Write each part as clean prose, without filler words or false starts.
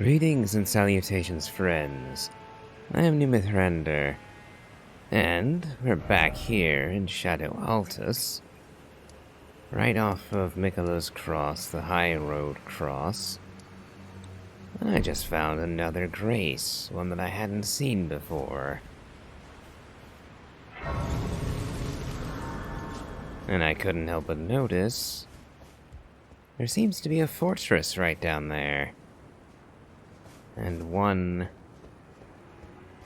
Greetings and salutations, friends. I am Nimithrander, and we're back here in Shadow Altus, right off of Mikola's Cross, the High Road Cross. I just found another grace, one that I hadn't seen before. And I couldn't help but notice there seems to be a fortress right down there. And one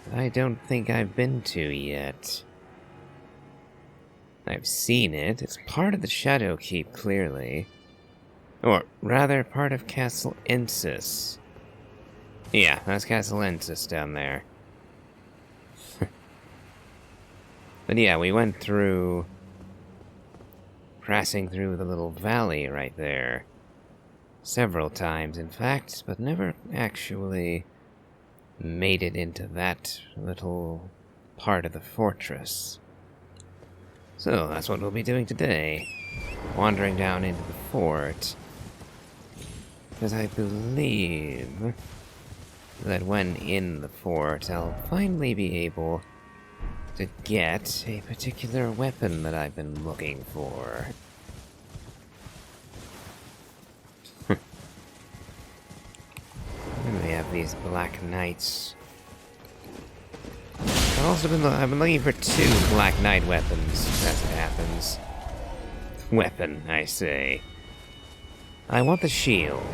that I don't think I've been to yet. I've seen it. It's part of the Shadow Keep, clearly. Or, rather, part of Castle Ensis. Yeah, that's Castle Ensis down there. But yeah, we went through... Passing through the little valley right there. Several times, in fact, but never actually made it into that little part of the fortress. So, that's what we'll be doing today. Wandering down into the fort. Because I believe that when in the fort, I'll finally be able to get a particular weapon that I've been looking for. And we have these Black Knights. I've been looking for 2 Black Knight weapons, as it happens. Weapon, I say. I want the shield.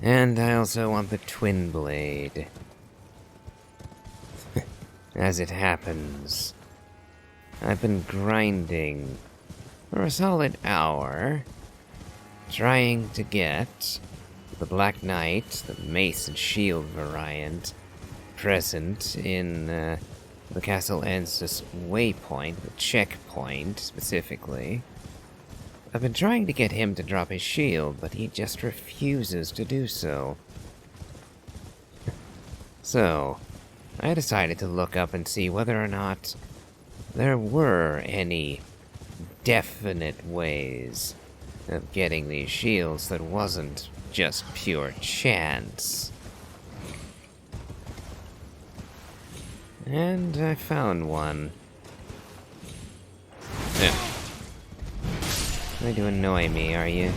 And I also want the twin blade. As it happens, I've been grinding for a solid hour, trying to get the Black Knight, the mace and shield variant, present in the Castle Ensis waypoint, the checkpoint specifically. I've been trying to get him to drop his shield, but he just refuses to do so. So, I decided to look up and see whether or not there were any definite ways of getting these shields that wasn't just pure chance. And I found one. Trying to annoy me, are you?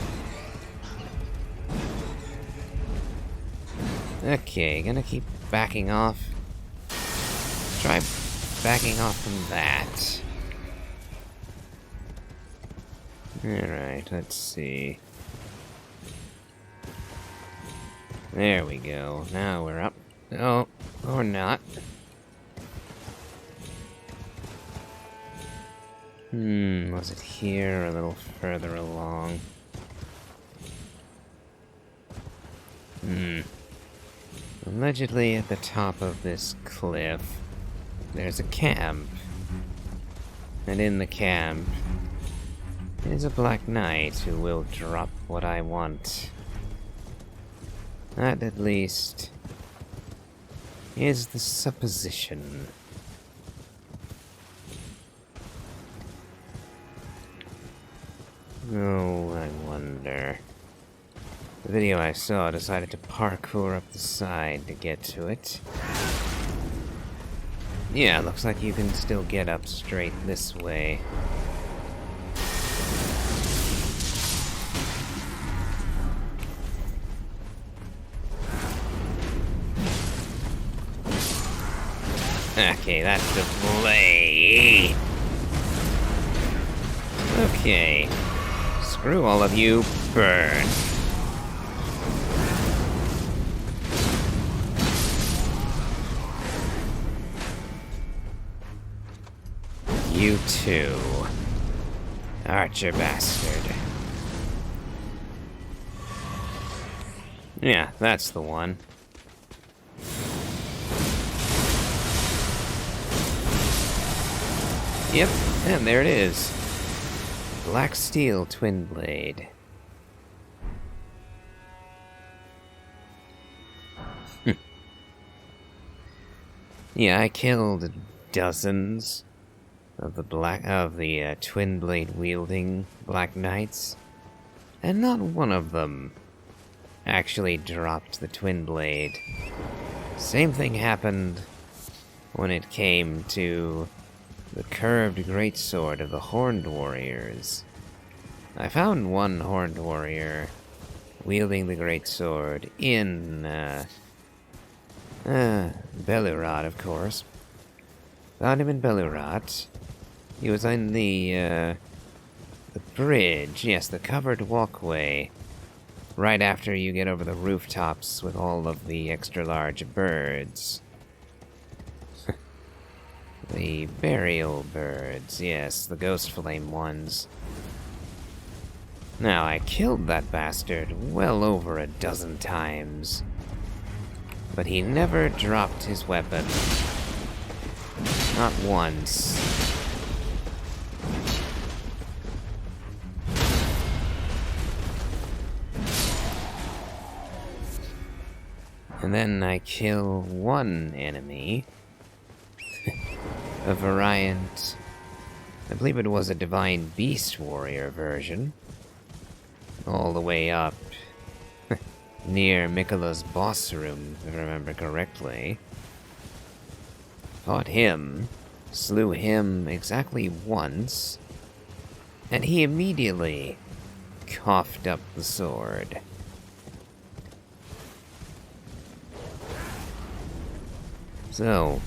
Okay, gonna keep backing off. Try backing off from that. Alright, let's see. There we go. Now we're up. Oh, or not. Was it here or a little further along? Allegedly at the top of this cliff, there's a camp. And in the camp is a Black Knight who will drop what I want. That, at least, is the supposition. Oh, I wonder. The video I saw decided to parkour up the side to get to it. Yeah, looks like you can still get up straight this way. Okay, that's the play. Okay. Screw all of you. Burn. You too. Archer bastard. Yeah, that's the one. Yep, and there it is. Black Steel Twin Blade. Yeah, I killed dozens of the twin blade wielding Black Knights, and not one of them actually dropped the twin blade. Same thing happened when it came to the curved greatsword of the Horned Warriors. I found one Horned Warrior wielding the greatsword in Belurad, of course. Found him in Belurad. He was on the bridge, yes, the covered walkway, right after you get over the rooftops with all of the extra-large birds. The burial birds, yes, the ghost flame ones. Now, I killed that bastard well over a dozen times, but he never dropped his weapon. Not once. And then I kill one enemy. A variant. I believe it was a Divine Beast Warrior version. All the way up near Mikola's boss room, if I remember correctly. Fought him, slew him exactly once, and he immediately coughed up the sword. So,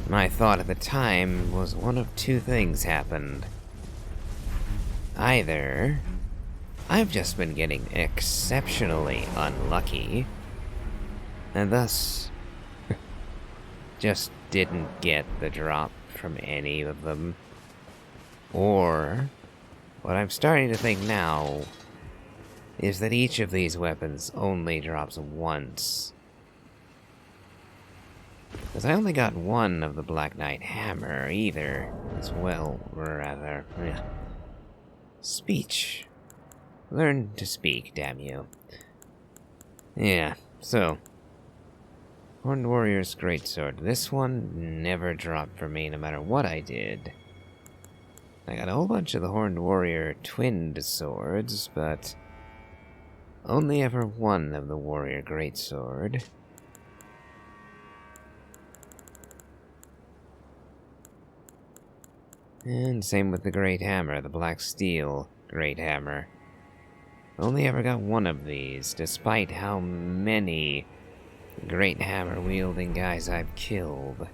my thought at the time was one of two things happened. Either I've just been getting exceptionally unlucky, and thus just didn't get the drop from any of them. Or, what I'm starting to think now is that each of these weapons only drops once. Because I only got one of the Black Knight hammer, either, as well, rather. Speech. Learn to speak, damn you. Yeah, so. Horned Warrior's Greatsword. This one never dropped for me, no matter what I did. I got a whole bunch of the Horned Warrior twinned swords, but only ever one of the Warrior Greatsword. And same with the Great Hammer, the Black Steel Great Hammer. Only ever got one of these, despite how many Great Hammer wielding guys I've killed.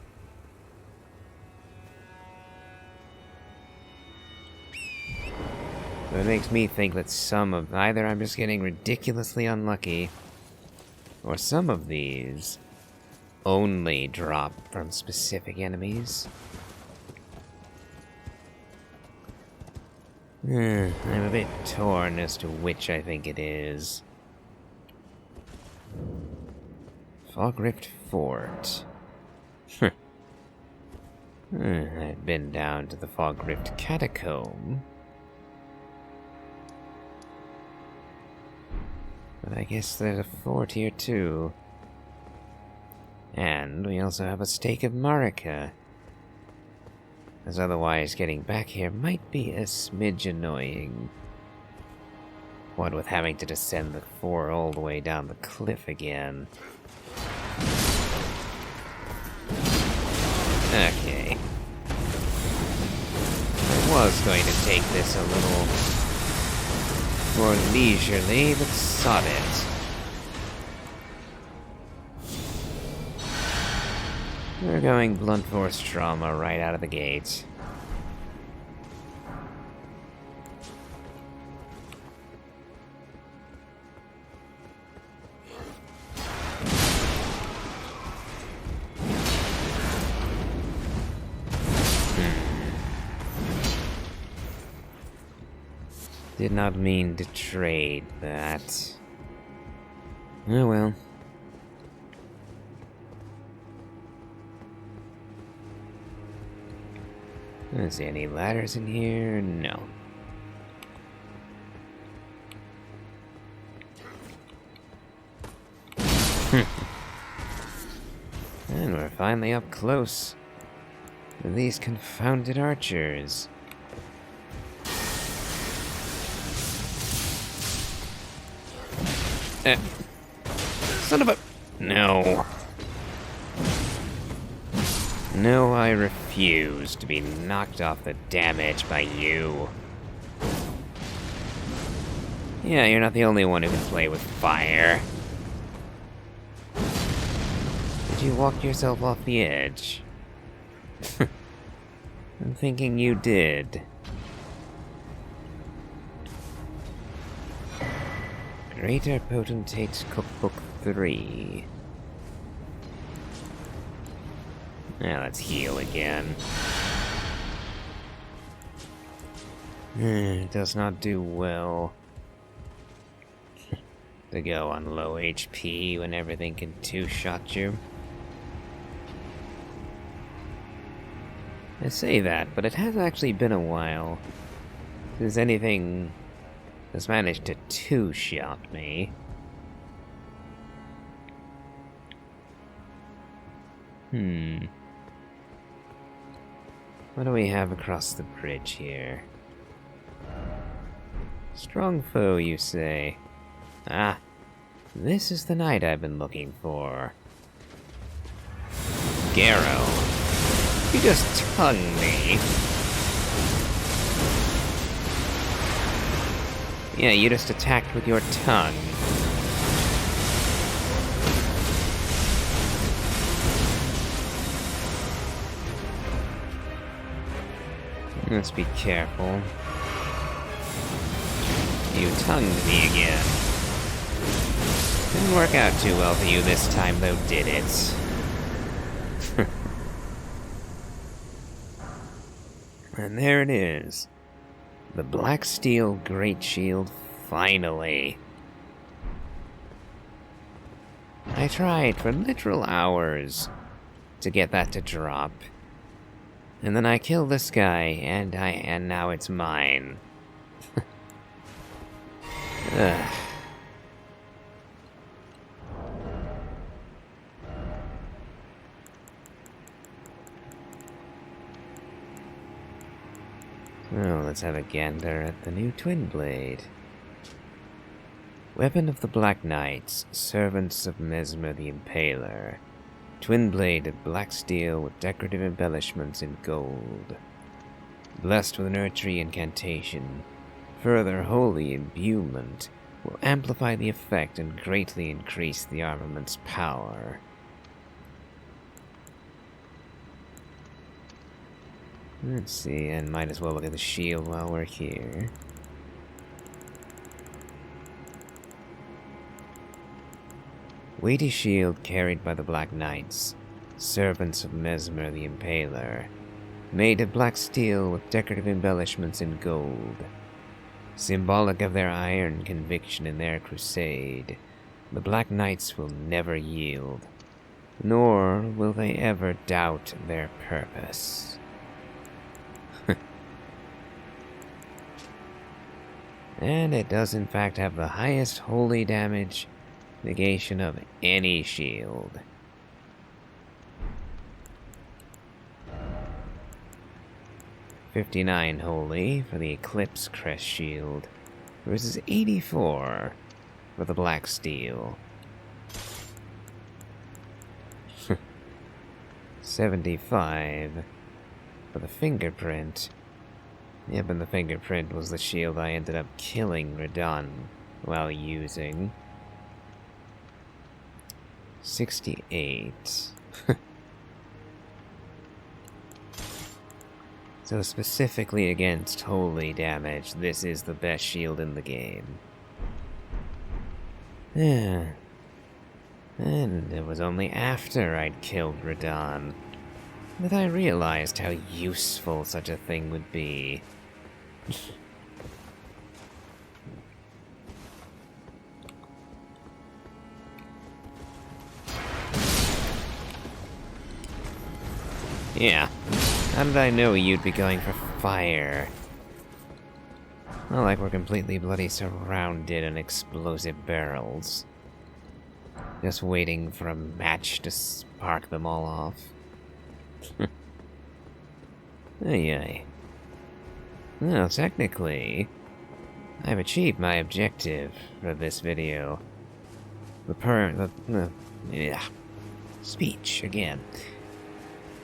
So it makes me think that some of either I'm just getting ridiculously unlucky, or some of these only drop from specific enemies. I'm a bit torn as to which I think it is. Fog-Rift Fort. I've been down to the Fog-Rift Catacomb. But I guess there's a fort here too. And we also have a Stake of Marika. As otherwise, getting back here might be a smidge annoying. What with having to descend the floor all the way down the cliff again. Okay. I was going to take this a little more leisurely, but sod it. We're going blunt force trauma right out of the gate. Did not mean to trade that. Oh well. Is there any ladders in here? No. And we're finally up close to these confounded archers. Son of a... No. No, I refuse to be knocked off the damage by you. Yeah, you're not the only one who can play with fire. Did you walk yourself off the edge? I'm thinking you did. Greater Potentate's Cookbook 3. Now let's heal again. It does not do well to go on low HP when everything can two-shot you. I say that, but it has actually been a while since anything has managed to two-shot me. What do we have across the bridge here? Strong foe, you say? Ah, this is the knight I've been looking for. Garrow. You just tongued me. Yeah, you just attacked with your tongue. Let's be careful. You tongued me again. Didn't work out too well for you this time, though, did it? And there it is. The Black Steel Great Shield, finally. I tried for literal hours to get that to drop. And then I killed this guy, and now it's mine. Ugh. Well, let's have a gander at the new Twin Blade. Weapon of the Black Knights, servants of Mesmer the Impaler. Twin blade of black steel with decorative embellishments in gold. Blessed with an Erdtree incantation. Further holy imbuement will amplify the effect and greatly increase the armament's power. Let's see, and might as well look at the shield while we're here. Weighty shield carried by the Black Knights, servants of Mesmer the Impaler, made of black steel with decorative embellishments in gold. Symbolic of their iron conviction in their crusade, the Black Knights will never yield, nor will they ever doubt their purpose. And it does in fact have the highest holy damage negation of any shield. $59 holy for the Eclipse Crest shield versus 84 for the Black Steel. 75 for the Fingerprint. Yep, and the Fingerprint was the shield I ended up killing Radon while using. 68. So specifically against holy damage, this is the best shield in the game. Yeah. And it was only after I'd killed Radon that I realized how useful such a thing would be. Yeah. How did I know you'd be going for fire? Not like we're completely bloody surrounded in explosive barrels. Just waiting for a match to spark them all off. Ay. Well, technically, I've achieved my objective for this video. Yeah. Speech again.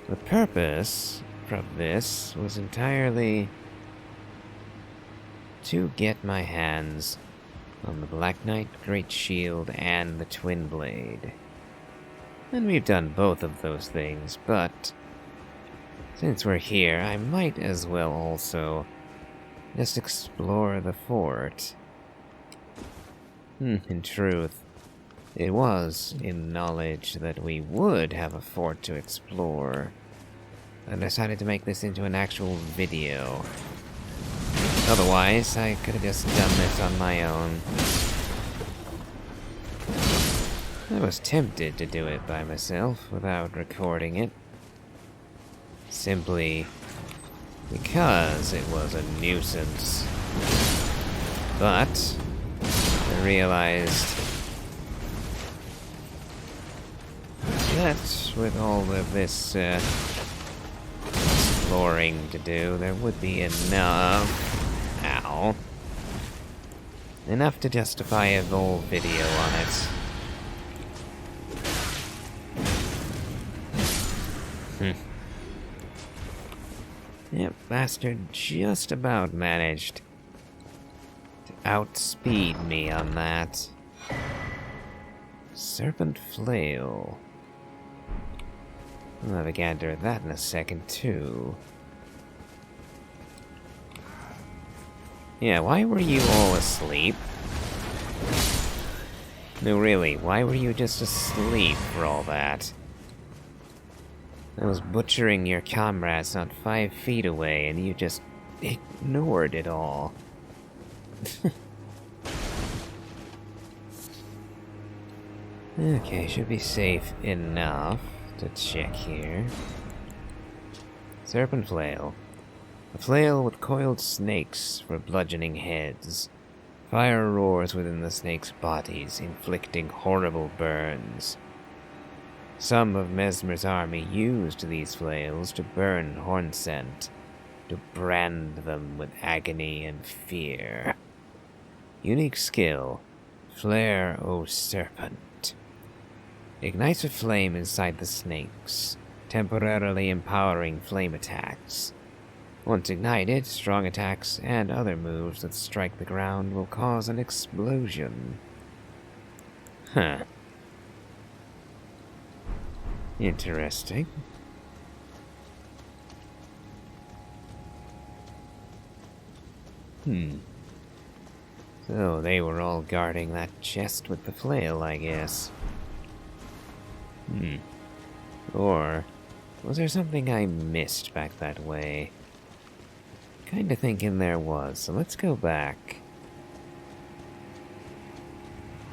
The purpose from this was entirely to get my hands on the Black Knight Great Shield and the Twin Blade. And we've done both of those things, but since we're here, I might as well also just explore the fort. In truth, it was in knowledge that we would have a fort to explore I decided to make this into an actual video. Otherwise, I could have just done this on my own. I was tempted to do it by myself without recording it. Simply because it was a nuisance. But I realized that with all of this exploring to do, there would be enough to justify a whole video on it. Yep, bastard just about managed to outspeed me on that. Serpent Flail. I'll have a gander at that in a second, too. Yeah, why were you all asleep? No, really, why were you just asleep for all that? I was butchering your comrades not 5 feet away, and you just ignored it all. Okay, should be safe enough to check here. Serpent Flail. A flail with coiled snakes for bludgeoning heads. Fire roars within the snakes' bodies, inflicting horrible burns. Some of Mesmer's army used these flails to burn Hornsent, to brand them with agony and fear. Unique skill, Flare, O Serpent. Ignites a flame inside the snakes, temporarily empowering flame attacks. Once ignited, strong attacks and other moves that strike the ground will cause an explosion. Huh. Interesting. So they were all guarding that chest with the flail, I guess. Or was there something I missed back that way? Kinda thinking there was, so let's go back.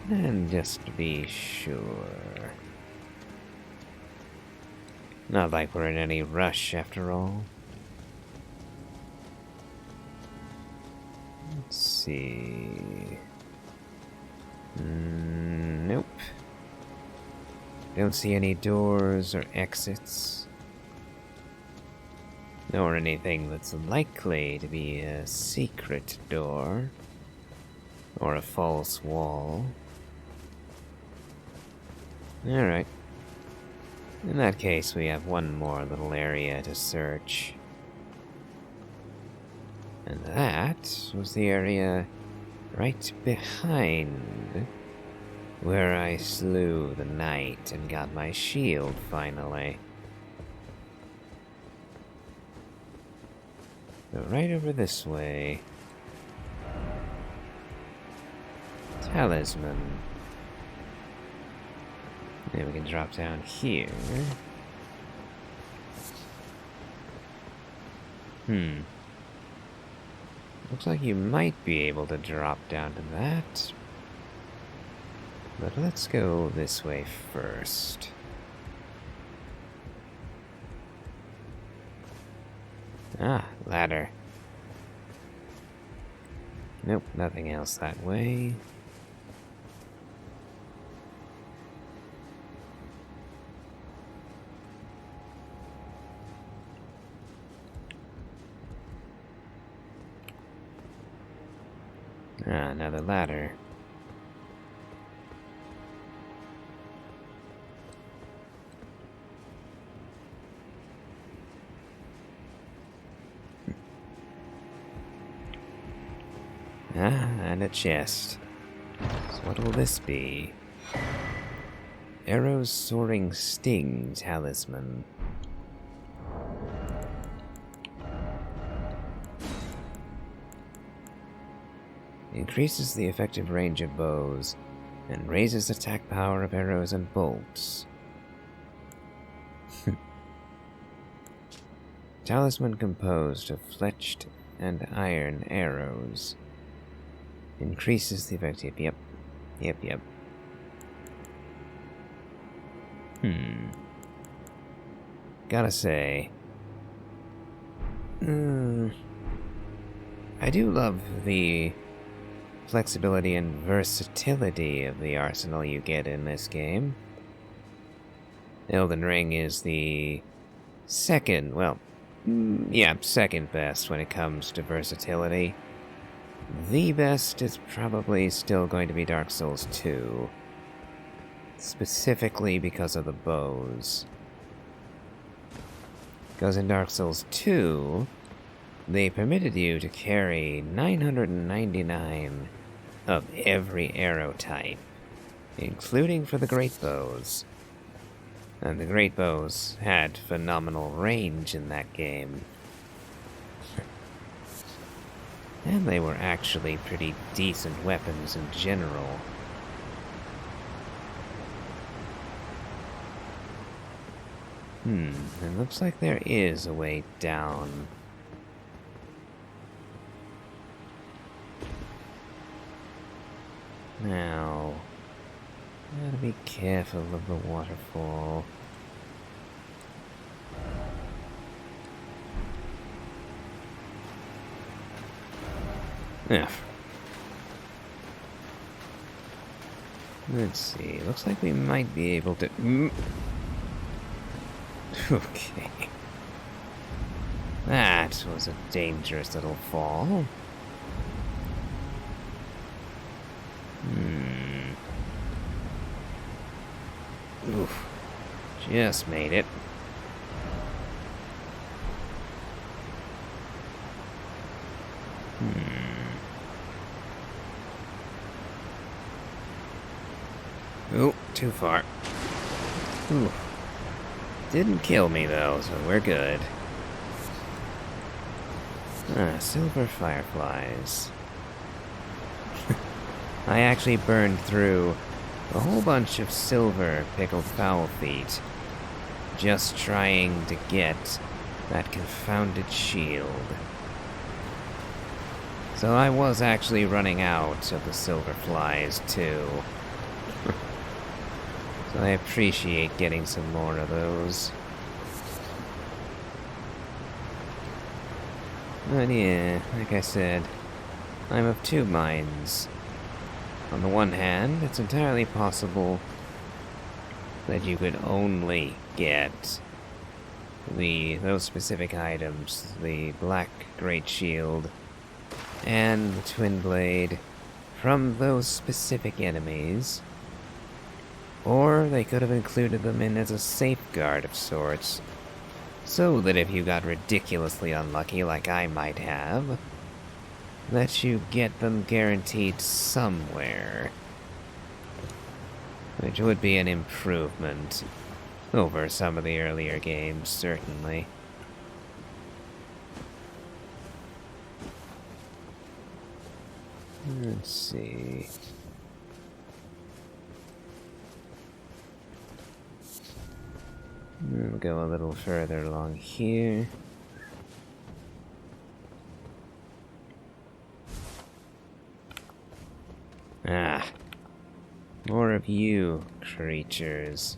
And just to be sure. Not like we're in any rush, after all. Let's see... Nope. Don't see any doors or exits. Nor anything that's likely to be a secret door. Or a false wall. Alright. In that case, we have one more little area to search. And that was the area right behind where I slew the knight and got my shield, finally. So right over this way. Talisman. Then we can drop down here. Looks like you might be able to drop down to that. But let's go this way first. Ah, ladder. Nope, nothing else that way. Ah, another ladder. Ah, and a chest. So what will this be? Arrow's Soaring Sting Talisman. Increases the effective range of bows and raises attack power of arrows and bolts. Talisman composed of fletched and iron arrows. Increases the effective. Yep. Gotta say, I do love the flexibility and versatility of the arsenal you get in this game. Elden Ring is the second best when it comes to versatility. The best is probably still going to be Dark Souls 2. Specifically because of the bows. Because in Dark Souls 2, they permitted you to carry 999 of every arrow type, including for the great bows. And the great bows had phenomenal range in that game. And they were actually pretty decent weapons in general. It looks like there is a way down. Now, gotta be careful of the waterfall. Let's see, looks like we might be able to... Okay. That was a dangerous little fall. Oof. Just made it. Oh, too far. Ooh. Didn't kill me though, so we're good. Silver fireflies. I actually burned through a whole bunch of silver pickled fowl feet just trying to get that confounded shield. So I was actually running out of the silver flies too. So I appreciate getting some more of those. But yeah, like I said, I'm of two minds. On the one hand, it's entirely possible that you could only get those specific items, the Black Great Shield and the Twin Blade, from those specific enemies. Or they could have included them in as a safeguard of sorts, so that if you got ridiculously unlucky like I might have, that you get them guaranteed somewhere. Which would be an improvement over some of the earlier games, certainly. Let's see... We'll go a little further along here. Ah. More of you, creatures.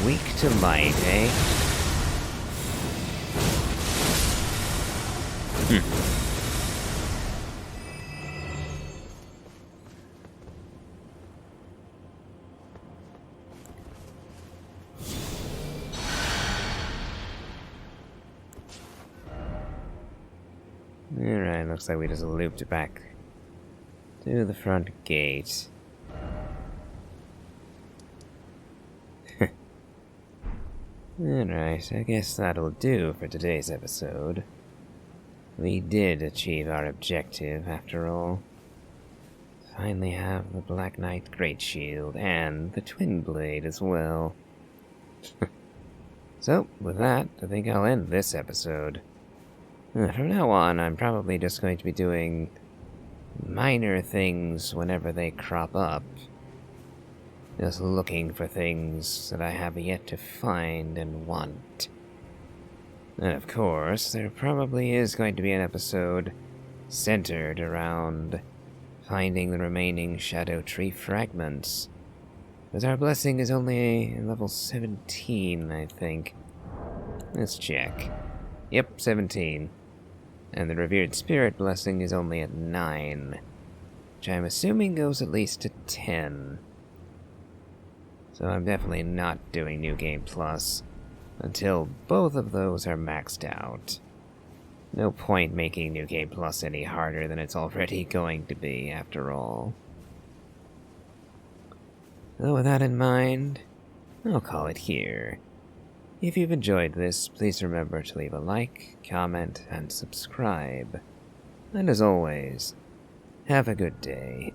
Weak to light, eh? Alright, looks like we just looped back to the front gate. Alright, I guess that'll do for today's episode. We did achieve our objective, after all. Finally have the Black Knight Great Shield and the Twin Blade as well. So, with that, I think I'll end this episode. From now on, I'm probably just going to be doing minor things whenever they crop up. Just looking for things that I have yet to find and want. And of course, there probably is going to be an episode centered around finding the remaining Shadow Tree fragments. Because our blessing is only level 17, I think. Let's check. Yep, 17. And the Revered Spirit blessing is only at 9. Which I'm assuming goes at least to 10. So I'm definitely not doing New Game Plus until both of those are maxed out. No point making New Game Plus any harder than it's already going to be, after all. So with that in mind, I'll call it here. If you've enjoyed this, please remember to leave a like, comment, and subscribe. And as always, have a good day.